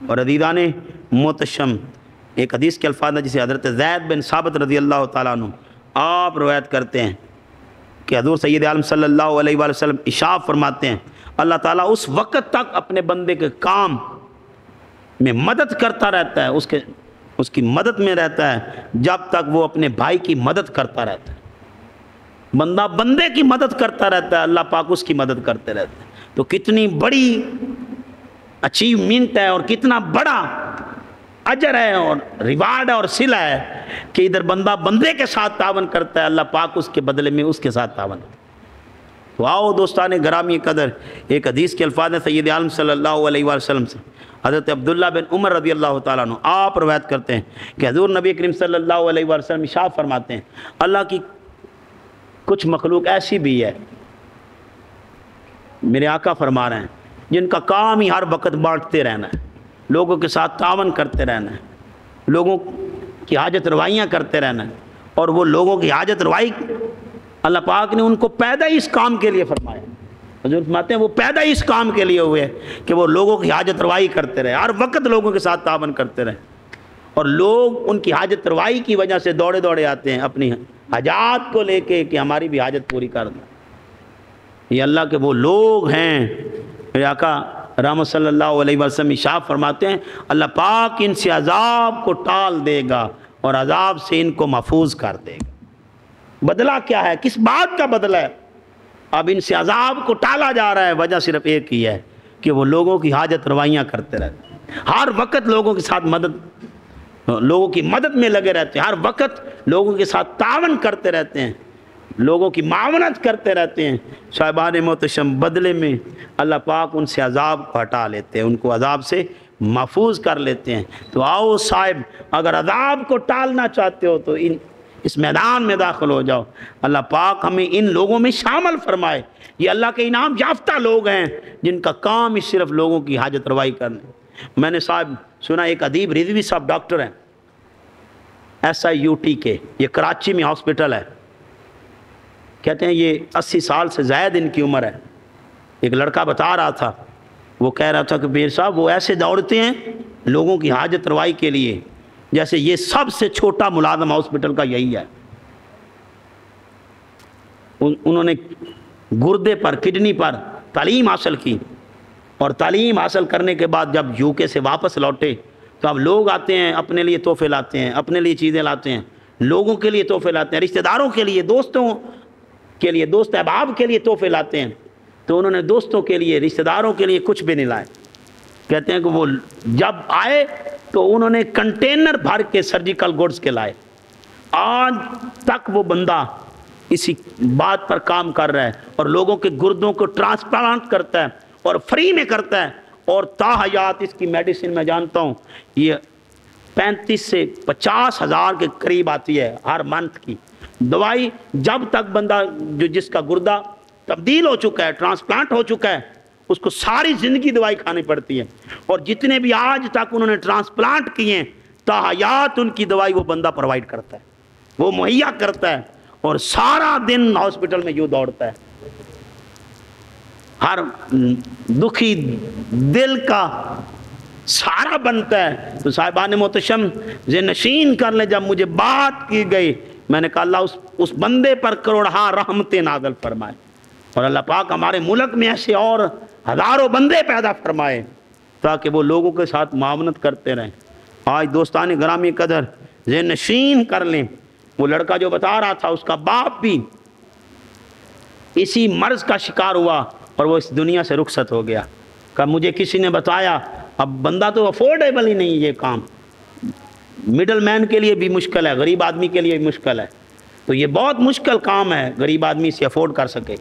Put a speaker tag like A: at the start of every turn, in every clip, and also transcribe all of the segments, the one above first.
A: اور عزیزان محتشم، ایک حدیث کے الفاظ ہیں جسے حضرت زید بن ثابت رضی اللہ تعالیٰ عنہ آپ روایت کرتے ہیں کہ حضور سید عالم صلی اللہ علیہ وآلہ وسلم ارشاد فرماتے ہیں اللہ تعالیٰ اس وقت تک اپنے بندے کے کام میں مدد کرتا رہتا ہے، اس کی مدد میں رہتا ہے جب تک وہ اپنے بھائی کی مدد کرتا رہتا ہے۔ بندہ بندے کی مدد کرتا رہتا ہے، اللہ پاک اس کی مدد کرتے رہتے ہیں۔ تو کتنی بڑی اچیومنٹ ہے اور کتنا بڑا اجر ہے اور ریوارڈ ہے اور صلہ ہے کہ ادھر بندہ بندے کے ساتھ تعاون کرتا ہے، اللہ پاک اس کے بدلے میں اس کے ساتھ تعاون کرتا ہے۔ تو آؤ دوستان گرامی قدر، ایک حدیث کے الفاظ ہیں سید عالم صلی اللہ علیہ وآلہ وسلم سے، حضرت عبداللہ بن عمر رضی اللہ تعالیٰ عنہ آپ روایت کرتے ہیں کہ حضور نبی کریم صلی اللہ علیہ وآلہ وسلم ارشاد فرماتے ہیں اللہ کی کچھ مخلوق ایسی بھی ہے، میرے آقا فرما رہے ہیں، جن کا کام ہی ہر وقت بانٹتے رہنا ہے، لوگوں کے ساتھ تعاون کرتے رہنا ہے، لوگوں کی حاجت روائیاں کرتے رہنا ہے، اور وہ لوگوں کی حاجت روائی اللہ پاک نے ان کو پیدا ہی اس کام کے لیے فرمایا۔ حضور فرماتے ہیں وہ پیدا ہی اس کام کے لیے ہوئے کہ وہ لوگوں کی حاجت روائی کرتے رہے، ہر وقت لوگوں کے ساتھ تعاون کرتے رہے، اور لوگ ان کی حاجت روائی کی وجہ سے دوڑے دوڑے آتے ہیں اپنی حاجات کو لے کے کہ ہماری بھی حاجت پوری کر دیں۔ یہ اللہ کے وہ لوگ ہیں، میرے آقا رحمت صلی اللہ علیہ وسلم ارشاد فرماتے ہیں اللہ پاک ان سے عذاب کو ٹال دے گا اور عذاب سے ان کو محفوظ کر دے گا۔ بدلہ کیا ہے؟ کس بات کا بدلہ ہے؟ اب ان سے عذاب کو ٹالا جا رہا ہے، وجہ صرف ایک ہی ہے کہ وہ لوگوں کی حاجت روائیاں کرتے رہتے ہیں، ہر وقت لوگوں کے ساتھ لوگوں کی مدد میں لگے رہتے ہیں، ہر وقت لوگوں کے ساتھ تعاون کرتے رہتے ہیں، لوگوں کی معاونت کرتے رہتے ہیں۔ صاحبان محتشم، بدلے میں اللہ پاک ان سے عذاب کو ہٹا لیتے ہیں، ان کو عذاب سے محفوظ کر لیتے ہیں۔ تو آؤ صاحب، اگر عذاب کو ٹالنا چاہتے ہو تو اس میدان میں داخل ہو جاؤ، اللہ پاک ہمیں ان لوگوں میں شامل فرمائے۔ یہ اللہ کے انعام یافتہ لوگ ہیں جن کا کام ہی صرف لوگوں کی حاجت روائی کرنا۔ میں نے صاحب سنا ایک ادیب رضوی صاحب ڈاکٹر ہیں SIUT کے، یہ کراچی میں ہاسپٹل ہے، کہتے ہیں یہ 80 سال سے زائد ان کی عمر ہے۔ ایک لڑکا بتا رہا تھا، وہ کہہ رہا تھا کہ پیر صاحب وہ ایسے دوڑتے ہیں لوگوں کی حاجت روائی کے لیے جیسے یہ سب سے چھوٹا ملازم ہاسپٹل کا یہی ہے۔ انہوں نے گردے پر، کڈنی پر تعلیم حاصل کی، اور تعلیم حاصل کرنے کے بعد جب UK سے واپس لوٹے تو اب لوگ آتے ہیں اپنے لیے تحفے لاتے ہیں، اپنے لیے چیزیں لاتے ہیں، لوگوں کے لیے تحفے لاتے ہیں، رشتہ داروں کے لیے، دوستوں کے لیے، دوست احباب کے لیے تحفے لاتے ہیں۔ تو انہوں نے دوستوں کے لیے، رشتہ داروں کے لیے کچھ بھی نہیں لائے۔ کہتے ہیں کہ وہ جب آئے تو انہوں نے کنٹینر بھر کے سرجیکل گوڈز کے لائے۔ آج تک وہ بندہ اسی بات پر کام کر رہا ہے اور لوگوں کے گردوں کو ٹرانسپلانٹ کرتا ہے اور فری میں کرتا ہے، اور تا حیات اس کی میڈیسن میں جانتا ہوں یہ 35 سے 50 ہزار کے قریب آتی ہے ہر منتھ کی دوائی۔ جب تک بندہ جس کا گردہ تبدیل ہو چکا ہے، ٹرانسپلانٹ ہو چکا ہے، اس کو ساری زندگی دوائی کھانی پڑتی ہے، اور جتنے بھی آج تک انہوں نے ٹرانسپلانٹ کیے ہیں تا حیات ان کی دوائی وہ بندہ پرووائڈ کرتا ہے، وہ مہیا کرتا ہے، اور سارا دن ہاسپٹل میں یوں دوڑتا ہے۔ ہر دکھی دل کا سارا بنتا ہے۔ تو صاحبان محتشم ذہن نشین کر لیں، جب مجھے بات کی گئی میں نے کہا اللہ اس بندے پر کروڑہا رحمتیں نازل فرمائے، اور اللہ پاک ہمارے ملک میں ایسے اور ہزاروں بندے پیدا فرمائے تاکہ وہ لوگوں کے ساتھ معاونت کرتے رہیں۔ آج دوستان گرامی قدر ذہن نشین کر لیں، وہ لڑکا جو بتا رہا تھا اس کا باپ بھی اسی مرض کا شکار ہوا اور وہ اس دنیا سے رخصت ہو گیا۔ کہ مجھے کسی نے بتایا اب بندہ تو افورڈیبل ہی نہیں، یہ کام مڈل مین کے لیے بھی مشکل ہے، غریب آدمی کے لیے بھی مشکل ہے، تو یہ بہت مشکل کام ہے غریب آدمی سے افورڈ کر سکے۔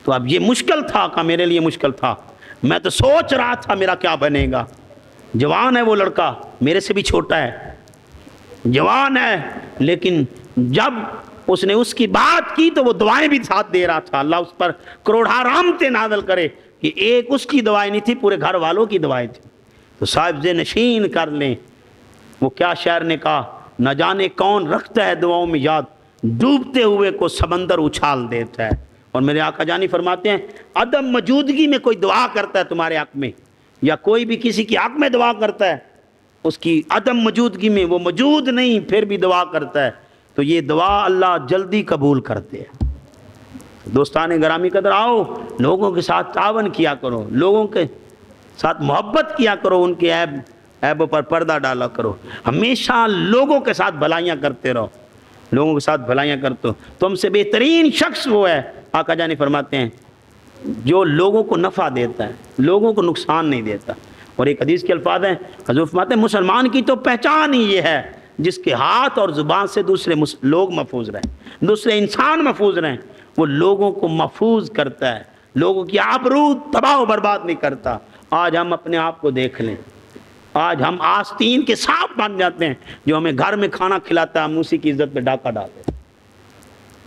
A: تو اب یہ مشکل تھا کہ میرے لیے مشکل تھا، میں تو سوچ رہا تھا میرا کیا بنے گا۔ جوان ہے وہ لڑکا، میرے سے بھی چھوٹا ہے، جوان ہے، لیکن جب اس نے اس کی بات کی تو وہ دعائیں بھی ساتھ دے رہا تھا۔ اللہ اس پر کروڑہا رحمتیں نازل کرے کہ ایک اس کی دعائیں نہیں تھی، پورے گھر والوں کی دعائیں تھی۔ تو صاحب ذہن نشین کر لیں، وہ کیا شاعر نے کہا، نہ جانے کون رکھتا ہے دعاؤں میں یاد، ڈوبتے ہوئے کو سمندر اچھال دیتا ہے۔ اور میرے آقا جانی فرماتے ہیں عدم موجودگی میں کوئی دعا کرتا ہے تمہارے حق میں، یا کوئی بھی کسی کی حق میں دعا کرتا ہے، اس کی عدم موجودگی میں وہ موجود نہیں پھر بھی دعا کرتا ہے، تو یہ دعا اللہ جلدی قبول کرتے ہیں۔ دوستان گرامی قدر، آؤ لوگوں کے ساتھ تعاون کیا کرو، لوگوں کے ساتھ محبت کیا کرو، ان کے عیبوں پر پردہ ڈالا کرو، ہمیشہ لوگوں کے ساتھ بھلائیاں کرتے رہو، لوگوں کے ساتھ بھلائیاں کرتے ہو۔ تم سے بہترین شخص وہ ہے، آقا جان فرماتے ہیں، جو لوگوں کو نفع دیتا ہے، لوگوں کو نقصان نہیں دیتا۔ اور ایک حدیث کے الفاظ ہیں، حضور فرماتے ہیں مسلمان کی تو پہچان ہی یہ ہے جس کے ہاتھ اور زبان سے دوسرے لوگ محفوظ رہیں، دوسرے انسان محفوظ رہیں، وہ لوگوں کو محفوظ کرتا ہے، لوگوں کی آبرو تباہ و برباد نہیں کرتا۔ آج ہم اپنے آپ کو دیکھ لیں، آج ہم آستین کے سانپ بن جاتے ہیں، جو ہمیں گھر میں کھانا کھلاتا ہے ہم اسی کی عزت پہ ڈاکہ ڈالتے ہیں،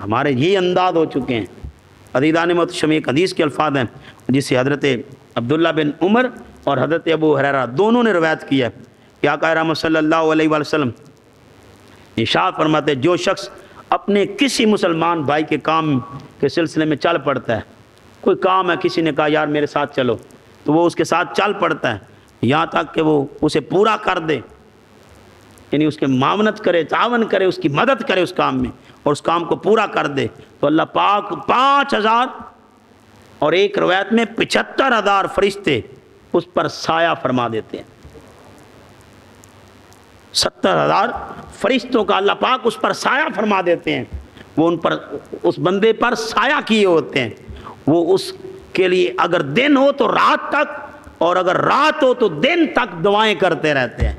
A: ہمارے یہ انداز ہو چکے ہیں۔ عزیزان محترم، ایک حدیث کے الفاظ ہیں جسے حضرت عبداللہ بن عمر اور حضرت ابو ہریرہ دونوں نے روایت کیا ہے کہ آقا رحمت صلی اللہ علیہ وآلہ وسلم ارشاد فرماتے ہیں، جو شخص اپنے کسی مسلمان بھائی کے کام کے سلسلے میں چل پڑتا ہے، کوئی کام ہے کسی نے کہا یار میرے ساتھ چلو، تو وہ اس کے ساتھ چل پڑتا ہے یہاں تک کہ وہ اسے پورا کر دے، یعنی اس کے معاونت کرے، تعاون کرے، اس کی مدد کرے اس کام میں اور اس کام کو پورا کر دے، تو اللہ پاک 5000 اور ایک روایت میں 75,000 فرشتے اس پر سایہ فرما دیتے ہیں۔ 70,000 فرشتوں کا اللہ پاک اس پر سایہ فرما دیتے ہیں، وہ ان پر اس بندے پر سایہ کیے ہوتے ہیں، وہ اس کے لیے اگر دن ہو تو رات تک اور اگر رات ہو تو دن تک دعائیں کرتے رہتے ہیں۔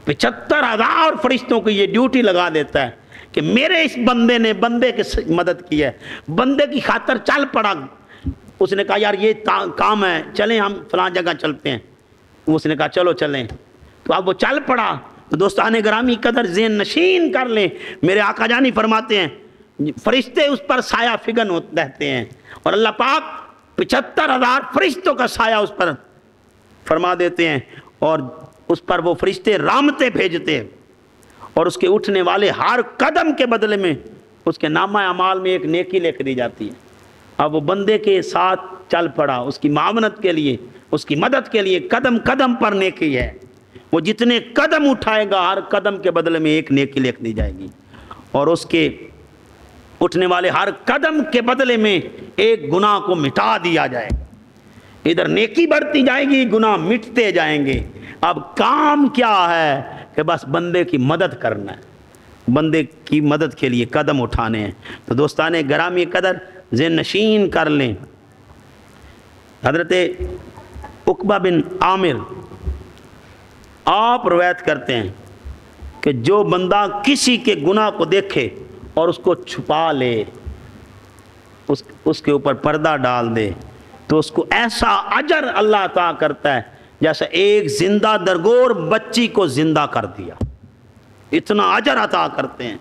A: 75,000 فرشتوں کو یہ ڈیوٹی لگا دیتا ہے کہ میرے اس بندے نے بندے کی مدد کی ہے، بندے کی خاطر چل پڑا، اس نے کہا یار یہ کام ہے چلیں ہم فلاں جگہ چلتے ہیں، اس نے کہا چلو چلیں، تو اب وہ چل پڑا۔ تو دوستان گرامی قدر ذہن نشین کر لیں، میرے آقا جانی فرماتے ہیں فرشتے اس پر سایہ فگن رہتے ہیں، اور اللہ پاک 75,000 فرشتوں کا سایہ اس پر فرما دیتے ہیں، اور اس پر وہ فرشتے رحمتیں بھیجتے ہیں، اور اس کے اٹھنے والے ہر قدم کے بدلے میں اس کے نامہ اعمال میں ایک نیکی لکھ دی جاتی ہے۔ اب وہ بندے کے ساتھ چل پڑا، اس کی معاونت کے لیے، اس کی مدد کے لیے، قدم قدم پر نیکی ہے، وہ جتنے قدم اٹھائے گا ہر قدم کے بدلے میں ایک نیکی لکھ دی جائے گی، اور اس کے اٹھنے والے ہر قدم کے بدلے میں ایک گناہ کو مٹا دیا جائے گا۔ ادھر نیکی بڑھتی جائے گی، گناہ مٹتے جائیں گے۔ اب کام کیا ہے کہ بس بندے کی مدد کرنا ہے، بندے کی مدد کے لیے قدم اٹھانے ہیں۔ تو دوستان گرامی قدر ذہن نشین کر لیں، حضرت عقبہ بن عامر آپ روایت کرتے ہیں کہ جو بندہ کسی کے گناہ کو دیکھے اور اس کو چھپا لے، اس کے اوپر پردہ ڈال دے، تو اس کو ایسا اجر اللہ عطا کرتا ہے جیسا ایک زندہ درگور بچی کو زندہ کر دیا، اتنا اجر عطا کرتے ہیں۔